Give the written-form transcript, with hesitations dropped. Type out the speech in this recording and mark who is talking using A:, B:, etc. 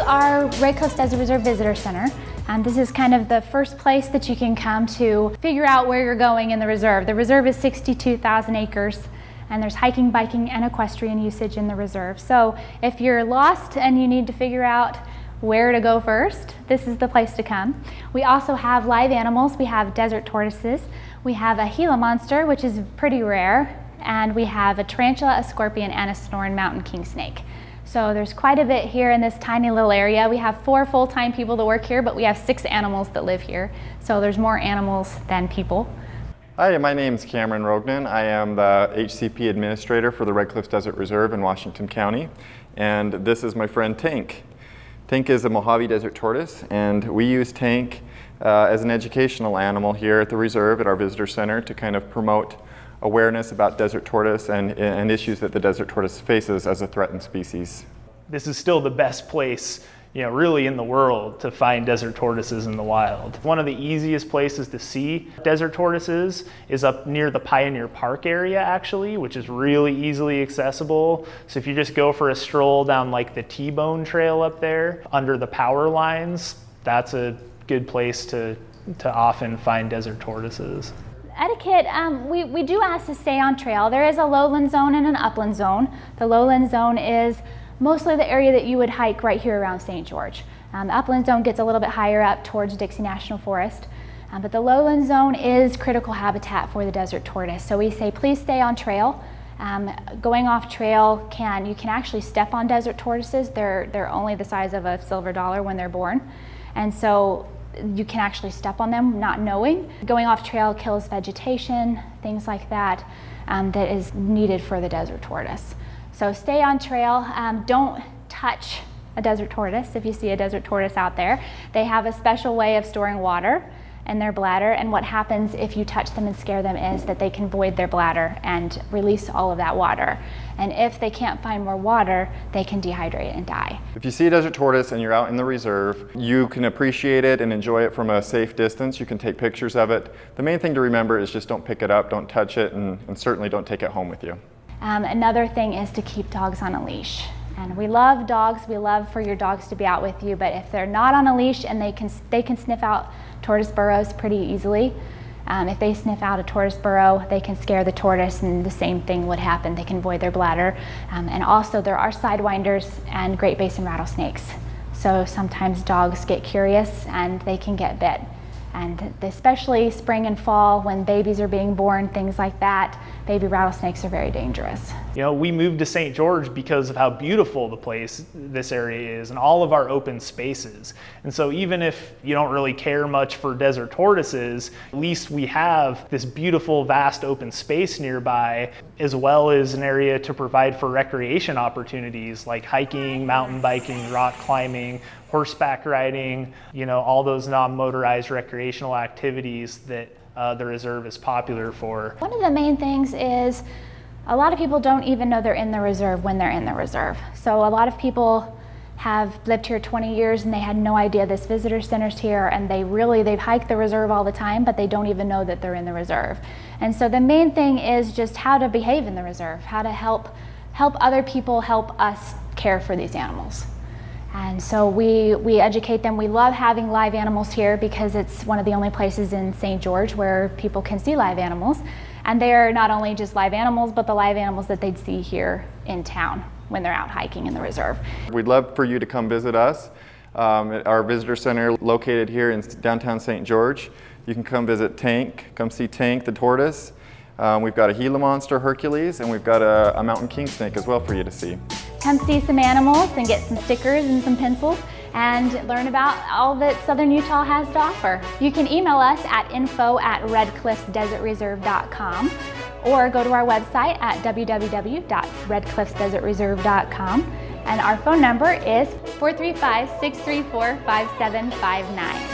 A: our Red Cliffs Desert Reserve Visitor Center. This is kind of the first place that you can come to figure out where you're going in the reserve. The reserve is 62,000 acres, and there's hiking, biking, and equestrian usage in the reserve. So if you're lost and you need to figure out where to go first, this is the place to come. We also have live animals. We have desert tortoises. We have a Gila monster, which is pretty rare, and we have a tarantula, a scorpion, and a Sonoran mountain king snake. So there's quite a bit here in this tiny little area. We have 4 full-time people that work here, but we have 6 animals that live here. So there's more animals than people.
B: Hi, my name's Cameron Rognan. I am the HCP administrator for the Red Cliffs Desert Reserve in Washington County. And this is my friend Tank. Tank is a Mojave Desert tortoise, and we use Tank as an educational animal here at the reserve at our visitor center to kind of promote awareness about desert tortoise and issues that the desert tortoise faces as a threatened species.
C: This is still the best place, really in the world to find desert tortoises in the wild. One of the easiest places to see desert tortoises is up near the Pioneer Park area, actually, which is really easily accessible. So if you just go for a stroll down like the T-Bone Trail up there under the power lines, that's a good place to often find desert tortoises.
A: Etiquette, we do ask to stay on trail. There is a lowland zone and an upland zone. The lowland zone is mostly the area that you would hike right here around St. George. The upland zone gets a little bit higher up towards Dixie National Forest. But the lowland zone is critical habitat for the desert tortoise. So we say please stay on trail. Going off trail, you can actually step on desert tortoises. They're only the size of a silver dollar when they're born. And so you can actually step on them not knowing. Going off trail kills vegetation, things like that, that is needed for the desert tortoise. So stay on trail. Don't touch a desert tortoise if you see a desert tortoise out there. They have a special way of storing water in their bladder, and what happens if you touch them and scare them is that they can void their bladder and release all of that water. And if they can't find more water, they can dehydrate and die.
B: If you see a desert tortoise and you're out in the reserve, you can appreciate it and enjoy it from a safe distance. You can take pictures of it. The main thing to remember is just don't pick it up, don't touch it, and certainly don't take it home with you.
A: Another thing is to keep dogs on a leash. And we love dogs, we love for your dogs to be out with you, but if they're not on a leash and they can sniff out tortoise burrows pretty easily. If they sniff out a tortoise burrow, they can scare the tortoise, and the same thing would happen. They can void their bladder. And also there are sidewinders and Great Basin rattlesnakes. So sometimes dogs get curious and they can get bit. And especially spring and fall when babies are being born, things like that, baby rattlesnakes are very dangerous.
C: We moved to St. George because of how beautiful this area is and all of our open spaces. And so even if you don't really care much for desert tortoises, at least we have this beautiful, vast open space nearby, as well as an area to provide for recreation opportunities like hiking, mountain biking, rock climbing, horseback riding, all those non-motorized recreational activities that the reserve is popular for.
A: One of the main things is a lot of people don't even know they're in the reserve when they're in the reserve. So a lot of people have lived here 20 years and they had no idea this visitor center's here, and they've hiked the reserve all the time, but they don't even know that they're in the reserve. And so the main thing is just how to behave in the reserve, how to help other people help us care for these animals. And so we educate them. We love having live animals here because it's one of the only places in St. George where people can see live animals. And they're not only just live animals, but the live animals that they'd see here in town when they're out hiking in the reserve.
B: We'd love for you to come visit us at our visitor center located here in downtown St. George. You can come visit Tank, come see Tank the tortoise. We've got a Gila monster, Hercules, and we've got a mountain king snake as well for you to see.
A: Come see some animals and get some stickers and some pencils and learn about all that Southern Utah has to offer. You can email us at info@redcliffsdesertreserve.com or go to our website at www.redcliffsdesertreserve.com, and our phone number is 435-634-5759.